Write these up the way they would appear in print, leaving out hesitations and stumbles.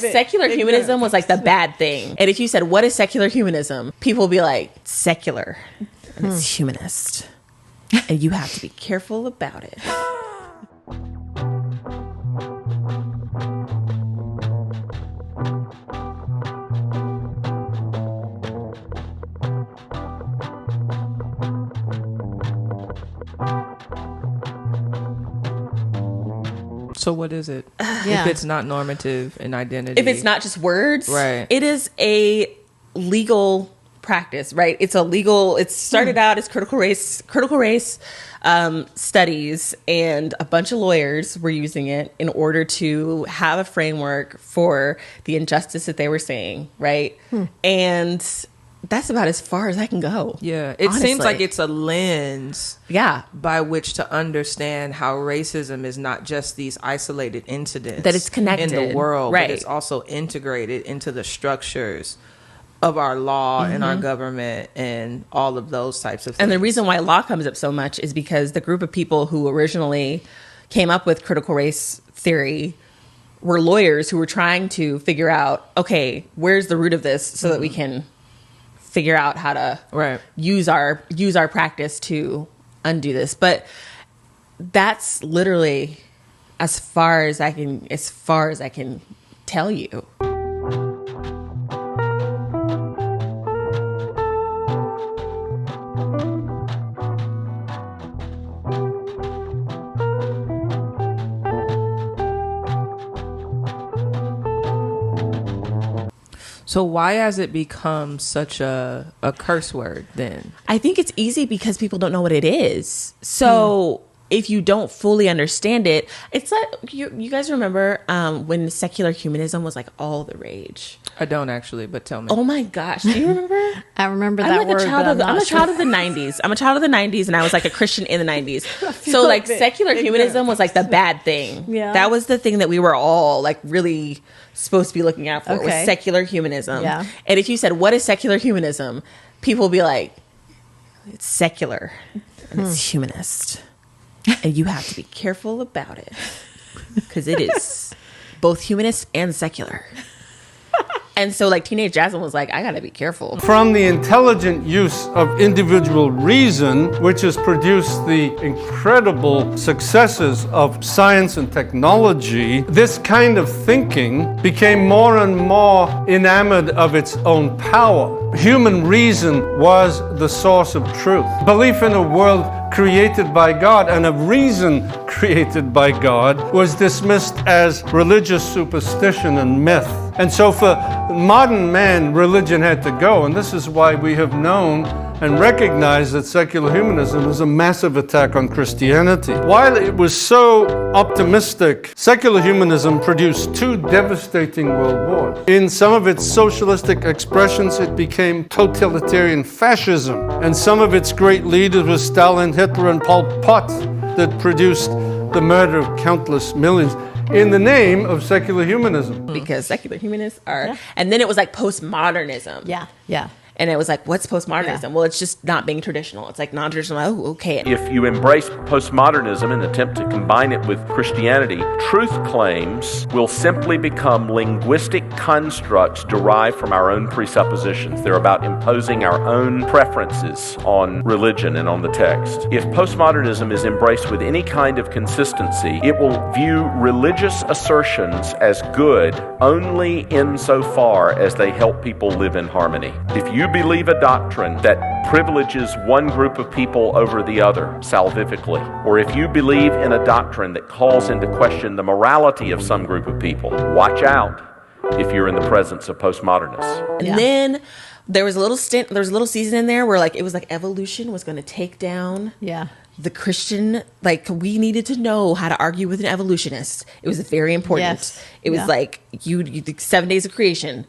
Secular humanism was like the bad thing. And if you said, what is secular humanism? People will be like, secular. And it's humanist. And you have to be careful about it. So what is it? If it's not normative in identity. If it's not just words, right? It is a legal practice, right? It's a legal, it started out as critical race studies, and a bunch of lawyers were using it in order to have a framework for the injustice that they were seeing, right? And that's about as far as I can go. Yeah. It honestly. seems like it's a lens by which to understand how racism is not just these isolated incidents. That it's connected. In the world, right. But it's also integrated into the structures of our law and our government and all of those types of things. And the reason why law comes up so much is because the group of people who originally came up with critical race theory were lawyers who were trying to figure out, okay, where's the root of this so that we can figure out how to use our practice to undo this. But that's literally as far as I can tell you. So why has it become such a curse word then? I think it's easy because people don't know what it is. So if you don't fully understand it, it's like, you guys remember when secular humanism was like all the rage? I don't actually, but tell me. Oh my gosh. Do you remember? I remember that word, I'm a child of the 90s. I'm a child of the 90s, and I was like a Christian in the 90s. So like secular humanism was like the bad thing. Yeah. That was the thing that we were all like really supposed to be looking out for, was secular humanism. Yeah. And if you said, what is secular humanism? People will be like, it's secular and it's humanist. And you have to be careful about it because it is both humanist and secular. And so like teenage Jasmine was like, I gotta be careful. From the intelligent use of individual reason, which has produced the incredible successes of science and technology, this kind of thinking became more and more enamored of its own power. Human reason was the source of truth. Belief in a world created by God and a reason created by God was dismissed as religious superstition and myth. And so for modern man, religion had to go, and this is why we have known and recognized that secular humanism is a massive attack on Christianity. While it was so optimistic, secular humanism produced two devastating world wars. In some of its socialistic expressions, it became totalitarian fascism, and some of its great leaders were Stalin, Hitler, and Pol Pot, that produced the murder of countless millions in the name of secular humanism. Because secular humanists are, and then it was like postmodernism. Yeah. And it was like, what's postmodernism? Yeah. Well, it's just not being traditional. It's like non-traditional. Oh, okay. If you embrace postmodernism and attempt to combine it with Christianity, truth claims will simply become linguistic constructs derived from our own presuppositions. They're about imposing our own preferences on religion and on the text. If postmodernism is embraced with any kind of consistency, it will view religious assertions as good only insofar as they help people live in harmony. If you believe a doctrine that privileges one group of people over the other salvifically, or if you believe in a doctrine that calls into question the morality of some group of people, watch out if you're in the presence of postmodernists. And then there was a little season in there where like it was like evolution was going to take down the Christian, like we needed to know how to argue with an evolutionist. It was very important. It was like you 7 days of creation,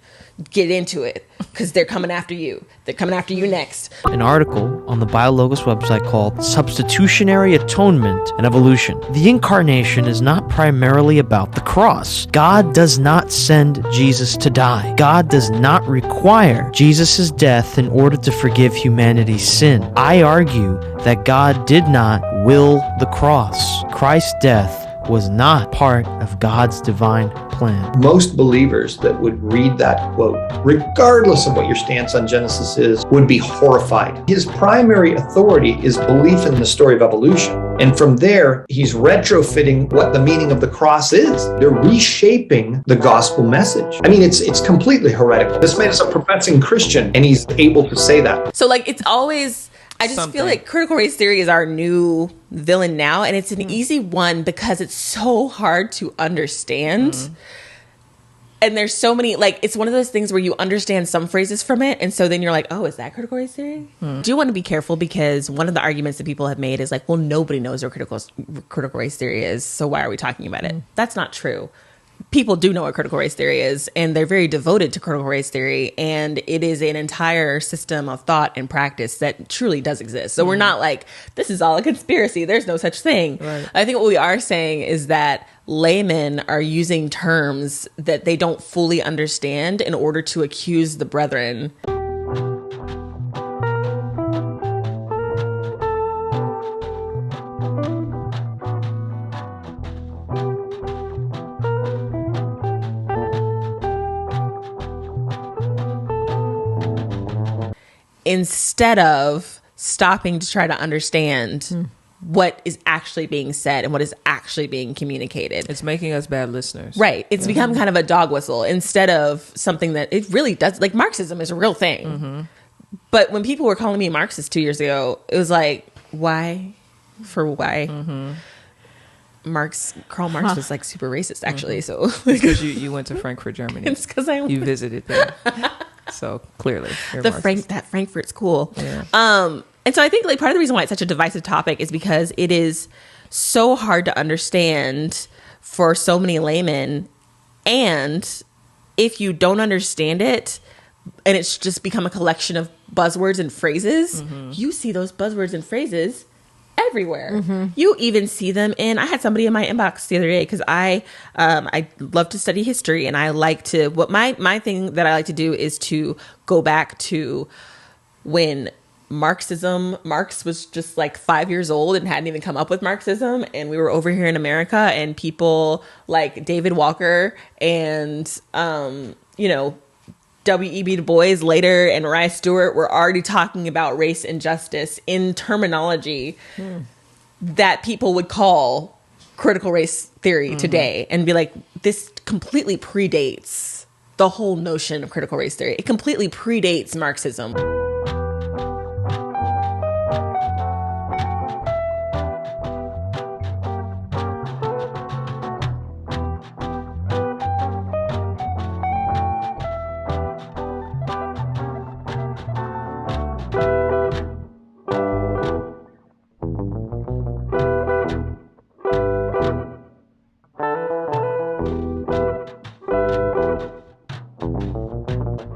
get into it because they're coming after you. They're coming after you next. An article on the BioLogos website called Substitutionary Atonement and Evolution. The incarnation is not primarily about the cross. God does not send Jesus to die. God does not require Jesus' death in order to forgive humanity's sin. I argue that God did not will the cross. Christ's death was not part of God's divine plan. Most believers that would read that quote, regardless of what your stance on Genesis is, would be horrified. His primary authority is belief in the story of evolution. And from there, he's retrofitting what the meaning of the cross is. They're reshaping the gospel message. I mean, it's completely heretical. This man is a professing Christian, and he's able to say that. So, like, it's always... I just feel like critical race theory is our new villain now, and it's an easy one because it's so hard to understand. And there's so many, like, it's one of those things where you understand some phrases from it, and so then you're like, oh, is that critical race theory? Do you want to be careful, because one of the arguments that people have made is like, well, nobody knows what critical race theory is, so why are we talking about it? That's not true. People do know what critical race theory is, and they're very devoted to critical race theory, and it is an entire system of thought and practice that truly does exist. So we're not like, this is all a conspiracy, there's no such thing. Right. I think what we are saying is that laymen are using terms that they don't fully understand in order to accuse the brethren. Instead of stopping to try to understand what is actually being said and what is actually being communicated. It's making us bad listeners. Right. It's become kind of a dog whistle instead of something that it really does. Like, Marxism is a real thing. But when people were calling me Marxist 2 years ago, it was like, why? For why? Karl Marx was like super racist, actually. So because you went to Frankfurt, Germany. It's because you visited there. So clearly, that Frankfurt School. Yeah. And so I think, like, part of the reason why it's such a divisive topic is because it is so hard to understand for so many laymen. And if you don't understand it, and it's just become a collection of buzzwords and phrases, you see those buzzwords and phrases everywhere. You even see them in, I had somebody in my inbox the other day, because I love to study history, and I like to, what my thing that I like to do is to go back to when Marx was just like 5 years old and hadn't even come up with Marxism, and we were over here in America, and people like David Walker and W.E.B. Du Bois later and Mariah Stewart were already talking about race injustice in terminology that people would call critical race theory today, and be like, this completely predates the whole notion of critical race theory. It completely predates Marxism.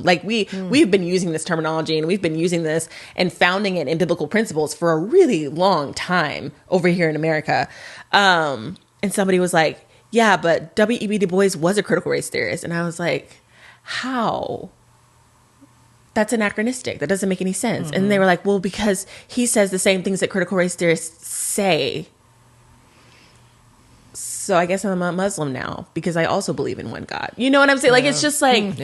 Like, we've been using this terminology, and we've been using this and founding it in biblical principles for a really long time over here in America. And somebody was like, yeah, but W.E.B. Du Bois was a critical race theorist. And I was like, how? That's anachronistic. That doesn't make any sense. And they were like, well, because he says the same things that critical race theorists say. So I guess I'm a Muslim now because I also believe in one God. You know what I'm saying? Like, it's just like...